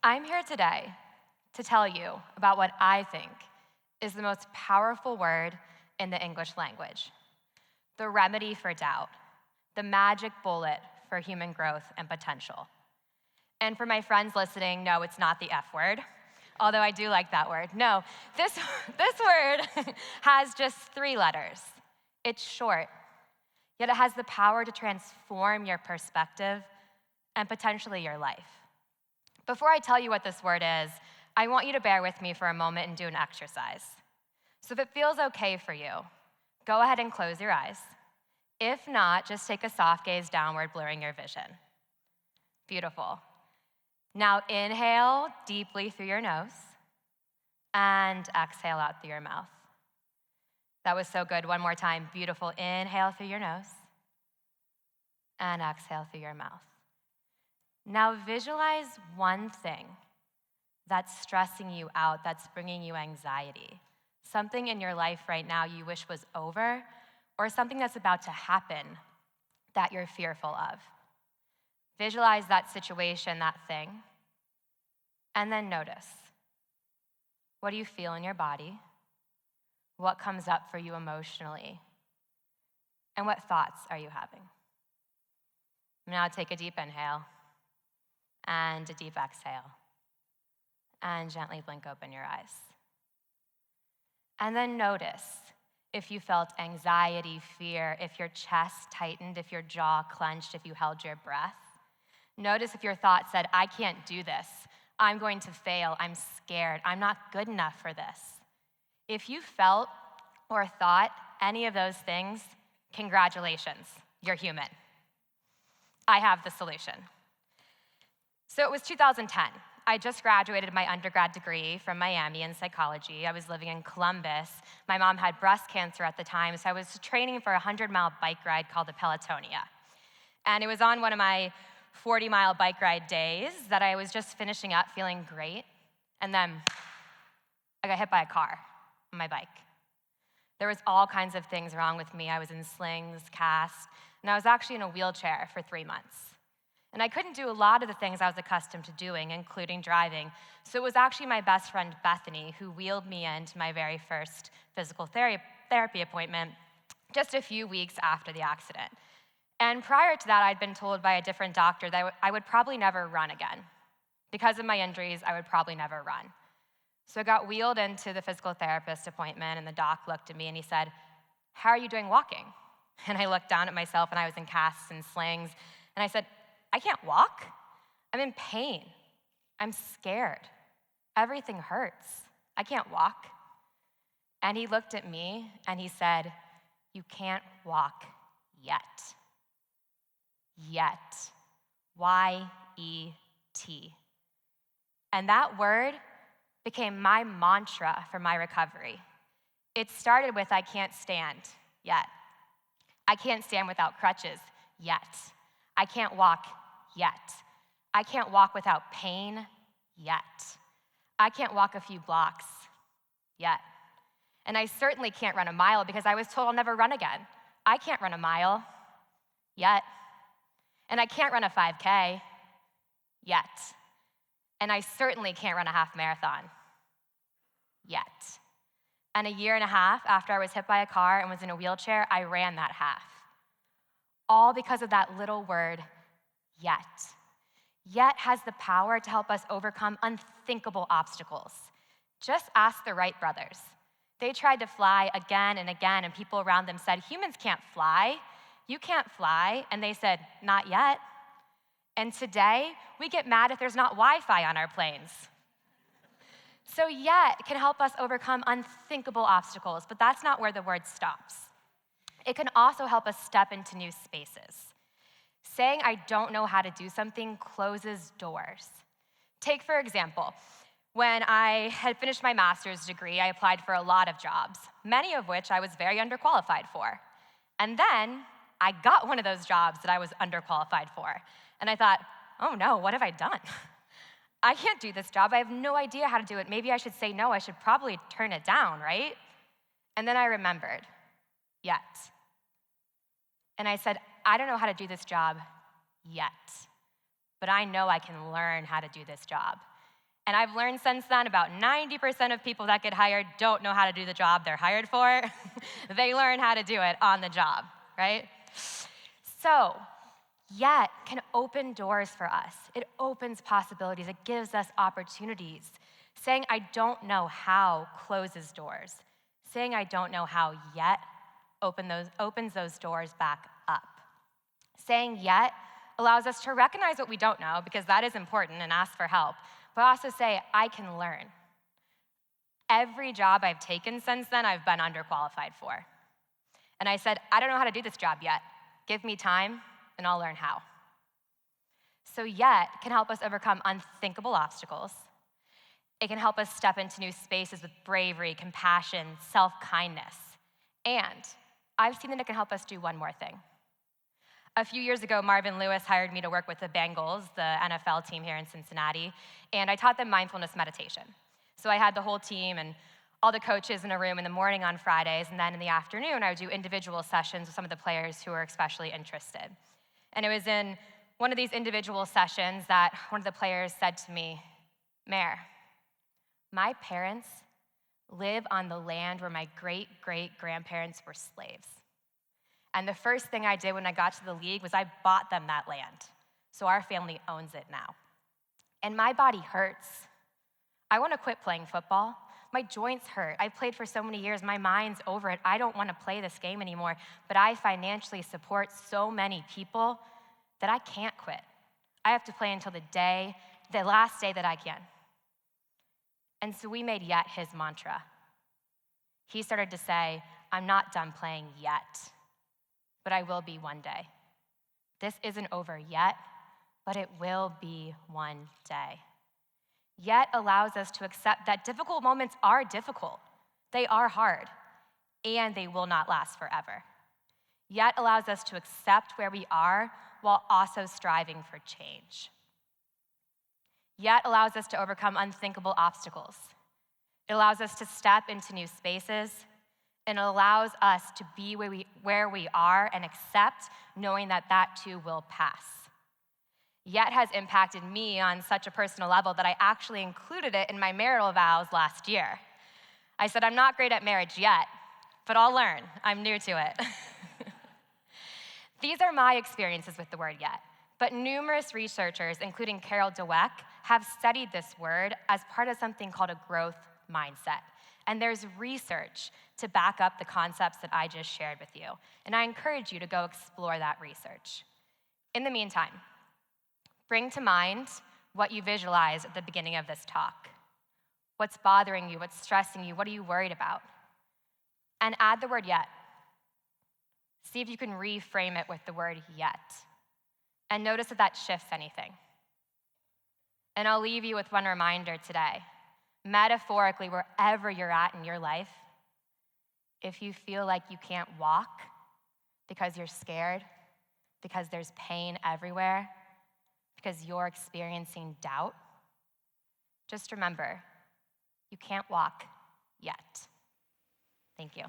I'm here today to tell you about what I think is the most powerful word in the English language, the remedy for doubt, the magic bullet for human growth and potential. And for my friends listening, no, it's not the F word, although I do like that word. No, this word has just 3 letters. It's short, yet it has the power to transform your perspective and potentially your life. Before I tell you what this word is, I want you to bear with me for a moment and do an exercise. So if it feels okay for you, go ahead and close your eyes. If not, just take a soft gaze downward, blurring your vision. Beautiful. Now inhale deeply through your nose and exhale out through your mouth. That was so good. One more time. Beautiful. Inhale through your nose and exhale through your mouth. Now visualize one thing that's stressing you out, that's bringing you anxiety. Something in your life right now you wish was over, or something that's about to happen that you're fearful of. Visualize that situation, that thing, and then notice. What do you feel in your body? What comes up for you emotionally? And what thoughts are you having? Now take a deep inhale and a deep exhale, and gently blink open your eyes. And then notice if you felt anxiety, fear, if your chest tightened, if your jaw clenched, if you held your breath. Notice if your thought said, I can't do this, I'm going to fail, I'm scared, I'm not good enough for this. If you felt or thought any of those things, congratulations, you're human. I have the solution. So it was 2010. I just graduated my undergrad degree from Miami in psychology. I was living in Columbus. My mom had breast cancer at the time, so I was training for a 100-mile bike ride called the Pelotonia. And it was on one of my 40-mile bike ride days that I was just finishing up, feeling great, and then I got hit by a car on my bike. There was all kinds of things wrong with me. I was in slings, cast, and I was actually in a wheelchair for 3 months. And I couldn't do a lot of the things I was accustomed to doing, including driving. So it was actually my best friend, Bethany, who wheeled me into my very first physical therapy appointment just a few weeks after the accident. And prior to that, I'd been told by a different doctor that I would probably never run again. Because of my injuries, I would probably never run. So I got wheeled into the physical therapist appointment, and the doc looked at me and he said, how are you doing walking? And I looked down at myself, and I was in casts and slings, and I said, I can't walk. I'm in pain. I'm scared. Everything hurts. I can't walk. And he looked at me and he said, you can't walk yet. Yet. Y-E-T. And that word became my mantra for my recovery. It started with, I can't stand yet. I can't stand without crutches yet. I can't walk yet. I can't walk without pain yet. I can't walk a few blocks yet. And I certainly can't run a mile because I was told I'll never run again. I can't run a mile yet. And I can't run a 5K yet. And I certainly can't run a half marathon yet. And a year and a half after I was hit by a car and was in a wheelchair, I ran that half. All because of that little word, yet. Yet has the power to help us overcome unthinkable obstacles. Just ask the Wright brothers. They tried to fly again and again, and people around them said, humans can't fly. You can't fly. And they said, not yet. And today, we get mad if there's not Wi-Fi on our planes. So yet can help us overcome unthinkable obstacles, but that's not where the word stops. It can also help us step into new spaces. Saying I don't know how to do something closes doors. Take, for example, when I had finished my master's degree, I applied for a lot of jobs, many of which I was very underqualified for. And then I got one of those jobs that I was underqualified for. And I thought, oh no, what have I done? I can't do this job. I have no idea how to do it. Maybe I should say no. I should probably turn it down, right? And then I remembered, yet. And I said, I don't know how to do this job yet, but I know I can learn how to do this job. And I've learned since then about 90% of people that get hired don't know how to do the job they're hired for. They learn how to do it on the job, right? So, yet can open doors for us. It opens possibilities. It gives us opportunities. Saying I don't know how closes doors. Saying I don't know how yet opens those doors back up. Saying yet allows us to recognize what we don't know, because that is important, and ask for help, but also say I can learn. Every job I've taken since then, I've been underqualified for. And I said, I don't know how to do this job yet. Give me time, and I'll learn how. So yet can help us overcome unthinkable obstacles. It can help us step into new spaces with bravery, compassion, self-kindness. And I've seen that it can help us do one more thing. A few years ago, Marvin Lewis hired me to work with the Bengals, the NFL team here in Cincinnati, and I taught them mindfulness meditation. So I had the whole team and all the coaches in a room in the morning on Fridays, and then in the afternoon, I would do individual sessions with some of the players who were especially interested. And it was in one of these individual sessions that one of the players said to me, Mare, my parents live on the land where my great-great-grandparents were slaves. And the first thing I did when I got to the league was I bought them that land. So our family owns it now. And my body hurts. I want to quit playing football. My joints hurt. I played for so many years. My mind's over it. I don't want to play this game anymore. But I financially support so many people that I can't quit. I have to play until the last day that I can. And so we made yet his mantra. He started to say, I'm not done playing yet, but I will be one day. This isn't over yet, but it will be one day. Yet allows us to accept that difficult moments are difficult. They are hard, and they will not last forever. Yet allows us to accept where we are while also striving for change. Yet allows us to overcome unthinkable obstacles. It allows us to step into new spaces, and it allows us to be where we are and accept, knowing that that too will pass. Yet has impacted me on such a personal level that I actually included it in my marital vows last year. I said, I'm not great at marriage yet, but I'll learn. I'm new to it. These are my experiences with the word yet, but numerous researchers, including Carol Dweck, have studied this word as part of something called a growth mindset. And there's research to back up the concepts that I just shared with you. And I encourage you to go explore that research. In the meantime, bring to mind what you visualized at the beginning of this talk. What's bothering you? What's stressing you? What are you worried about? And add the word yet. See if you can reframe it with the word yet. And notice if that shifts anything. And I'll leave you with one reminder today. Metaphorically, wherever you're at in your life, if you feel like you can't walk because you're scared, because there's pain everywhere, because you're experiencing doubt, just remember, you can't walk yet. Thank you.